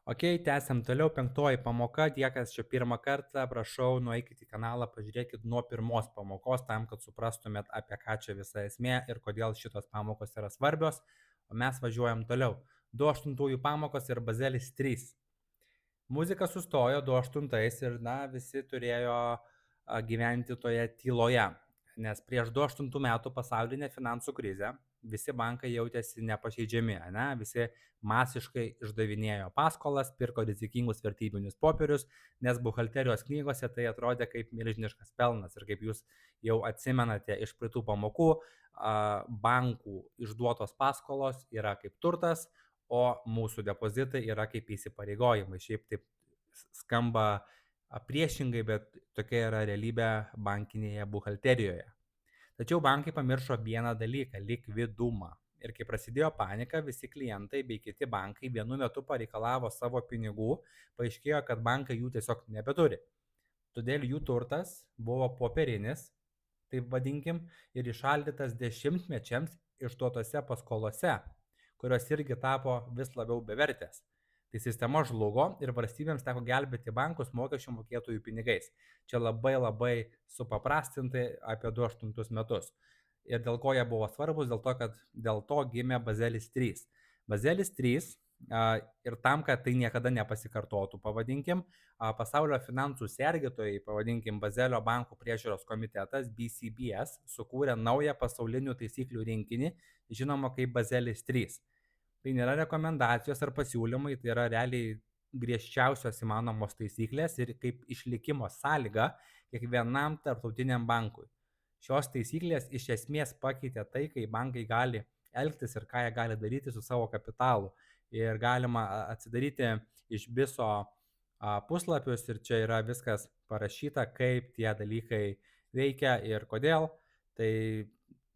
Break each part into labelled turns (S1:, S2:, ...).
S1: Ok, tęsiam toliau. 5 pamoka. Tie, kas čia pirmą kartą, prašau, nueikit į kanalą, pažiūrėkit nuo pirmos pamokos, tam, kad suprastumėt, apie ką čia visa esmė ir kodėl šitos pamokos yra svarbios. O mes važiuojam toliau. 2.8 pamokos ir Bazelis 3. Muzika sustojo 2.8 ir, visi turėjo gyventi toje tyloje, nes prieš 2.8 metų pasaulinę finansų krizę visi bankai jautėsi nepažeidžiami, visi masiškai išdavinėjo paskolas, pirko rizikingus vertybinius popierius, nes buhalterijos knygose tai atrodė kaip milžiniškas pelnas ir kaip jūs jau atsimenate iš praeitų pamokų, bankų išduotos paskolos yra kaip turtas, o mūsų depozitai yra kaip įsipareigojimai. Šiaip taip skamba priešingai, bet tokia yra realybė bankinėje buhalterijoje. Tačiau bankai pamiršo vieną dalyką – likvidumą. Ir kai prasidėjo panika, visi klientai bei kiti bankai vienu metu pareikalavo savo pinigų, paaiškėjo, kad bankai jų tiesiog nebeturi. Todėl jų turtas buvo popierinis, taip vadinkim, ir įšaldytas dešimtmečiams išduotose paskolose, kurios irgi tapo vis labiau bevertės. Tai sistema žlugo ir valstybėms teko gelbėti bankus mokesčių mokėtojų pinigais. Čia labai supaprastintai apie 2.8 metus. Ir dėl ko jie buvo svarbus? Dėl to, kad dėl to gimė Bazelis 3. Bazelis 3 ir tam, kad tai niekada nepasikartotų, pavadinkim, pasaulio finansų sergėtojai, pavadinkim, Bazelio bankų priežiūros komitetas, BCBS, sukūrė naują pasaulinių taisyklių rinkinį, žinoma kaip Bazelis 3. Tai nėra rekomendacijos ar pasiūlymai, tai yra realiai griežčiausios įmanomos taisyklės ir kaip išlikimo sąlyga kiekvienam tarptautiniam bankui. Šios taisyklės iš esmės pakeitė tai, kai bankai gali elgtis ir ką jie gali daryti su savo kapitalu. Ir galima atsidaryti iš viso puslapius ir čia yra viskas parašyta, kaip tie dalykai veikia ir kodėl. Tai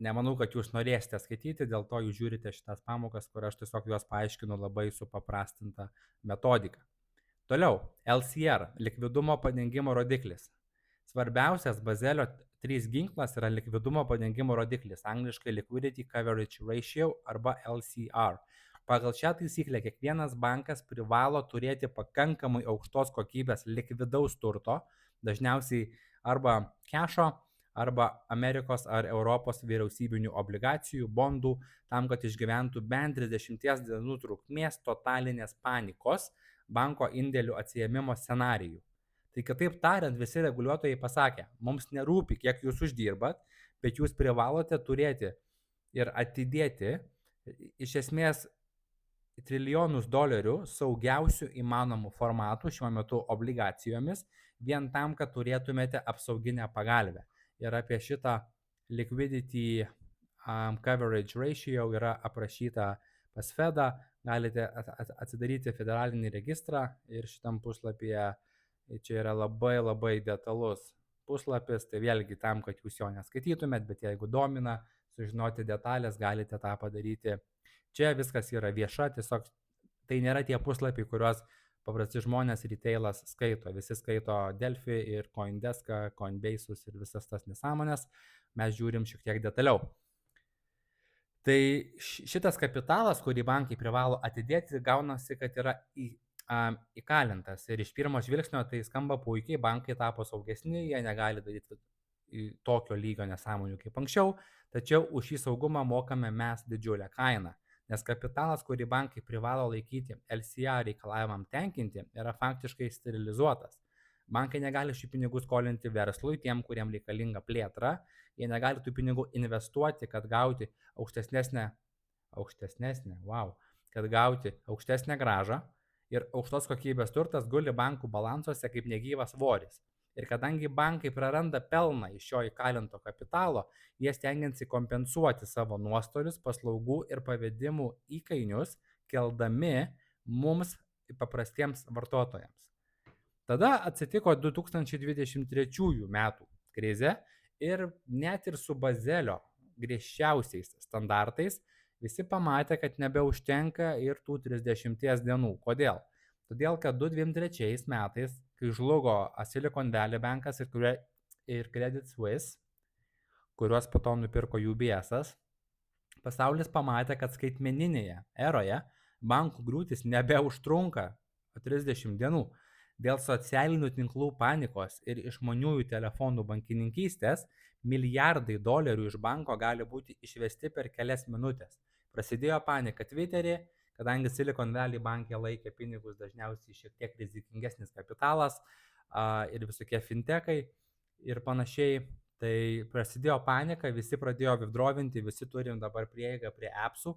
S1: nemanau, kad jūs norėsite skaityti, dėl to jūs žiūrite šitas pamokas, kur aš tiesiog juos paaiškinu labai supaprastintą metodiką. Toliau, LCR – likvidumo padengimo rodiklis. Svarbiausias Bazelio 3 ginklas yra likvidumo padengimo rodiklis, angliškai Liquidity Coverage Ratio arba LCR. Pagal šią taisyklę kiekvienas bankas privalo turėti pakankamai aukštos kokybės likvidaus turto, dažniausiai arba kešo, arba Amerikos ar Europos vyriausybinių obligacijų, bondų, tam, kad išgyventų bent 30 dienų trukmės totalinės panikos banko indėlių atsiėmimo scenarijų. Tai kitaip tariant, visi reguliuotojai pasakė, mums nerūpi, kiek jūs uždirbat, bet jūs privalote turėti ir atidėti iš esmės trilijonus dolerių saugiausių įmanomų formatų šiuo metu obligacijomis, vien tam, kad turėtumėte apsauginę pagalbę. Ir apie šitą liquidity coverage ratio yra aprašyta pas Fedą, galite atsidaryti federalinį registrą ir šitam puslapyje čia yra labai detalus puslapis, tai vėlgi tam, kad jūs jo neskaitytumėt, bet jeigu domina sužinoti detalės, galite tą padaryti. Čia viskas yra vieša, tiesiog tai nėra tie puslapiai, kuriuos paprasti žmonės retailas skaito. Visi skaito Delphi ir Coindeską, Coinbase'us ir visas tas nesąmonės. Mes žiūrim šiek tiek detaliau. Tai šitas kapitalas, kurį bankai privalo atidėti, gaunasi, kad yra įkalintas. Ir iš pirmo žvilgsnio tai skamba puikiai, bankai tapo saugesni, jie negali daryti tokio lygio nesąmonių kaip anksčiau, tačiau už šį saugumą mokame mes didžiulę kainą. Nes kapitalas, kurį bankai privalo laikyti LCR reikalavimam tenkinti, yra faktiškai sterilizuotas. Bankai negali šių pinigų skolinti verslui, tiem, kuriem reikalinga plėtra, jie negali tų pinigų investuoti, kad gauti aukštesnę grąžą ir aukštos kokybės turtas guli bankų balansuose kaip negyvas svoris. Ir kadangi bankai praranda pelną iš šio įkalinto kapitalo, jie stengiasi kompensuoti savo nuostolius, paslaugų ir pavedimų įkainius, keldami mums paprastiems vartotojams. Tada atsitiko 2023 metų krizė ir net ir su Bazelio griežčiausiais standartais visi pamatė, kad nebeužtenka ir tų 30 dienų. Kodėl? Todėl, kad 2023 metais, kai žlugo Silicon Valley bankas ir Credit Suisse, kuriuos po to nupirko UBS'as, pasaulis pamatė, kad skaitmeninėje eroje bankų griūtis nebeužtrunka po 30 dienų. Dėl socialinių tinklų panikos ir išmaniųjų telefonų bankininkystės milijardai dolerių iš banko gali būti išvesti per kelias minutės. Prasidėjo panika Twitter'e, kadangi Silicon Valley banke laikė pinigus dažniausiai šiek tiek rizikingesnis kapitalas ir visokie fintekai ir panašiai. Tai prasidėjo panika, visi pradėjo withdrawinti, visi turim dabar prieigą prie appsų,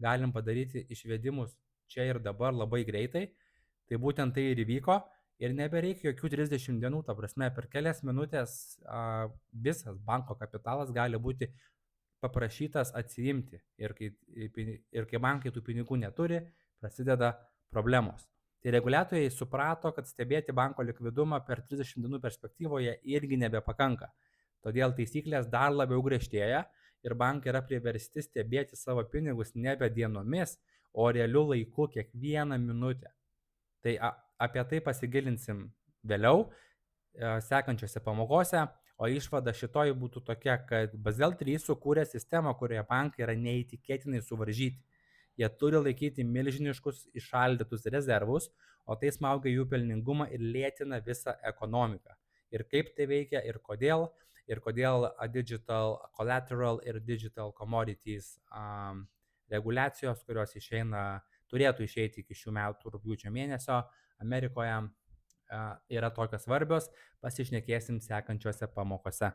S1: galim padaryti išvedimus čia ir dabar labai greitai. Tai būtent tai ir įvyko ir nebereikia jokių 30 dienų, ta prasme, per kelias minutės visas banko kapitalas gali būti paprašytas atsiimti ir kai bankai tų pinigų neturi, prasideda problemos. Tai reguliatoriai suprato, kad stebėti banko likvidumą per 30 dienų perspektyvoje irgi nebepakanka. Todėl taisyklės dar labiau griežtėja ir bankai yra priversti stebėti savo pinigus nebe dienomis, o realiu laiku kiekvieną minutę. Tai apie tai pasigilinsim vėliau, sekančiose pamokose, o išvada šitoj būtų tokia, kad Basel III sukūrė sistemą, kurioje bankai yra neįtikėtinai suvaržyti. Jie turi laikyti milžiniškus įšaldytus rezervus, o tai smaugia jų pelningumą ir lėtina visą ekonomiką. Ir kaip tai veikia, ir kodėl digital collateral ir digital commodities reguliacijos, kurios turėtų išeiti iki šių metų rugpjūčio mėnesio Amerikoje, yra tokios svarbios, pasišnekėsim sekančiose pamokose.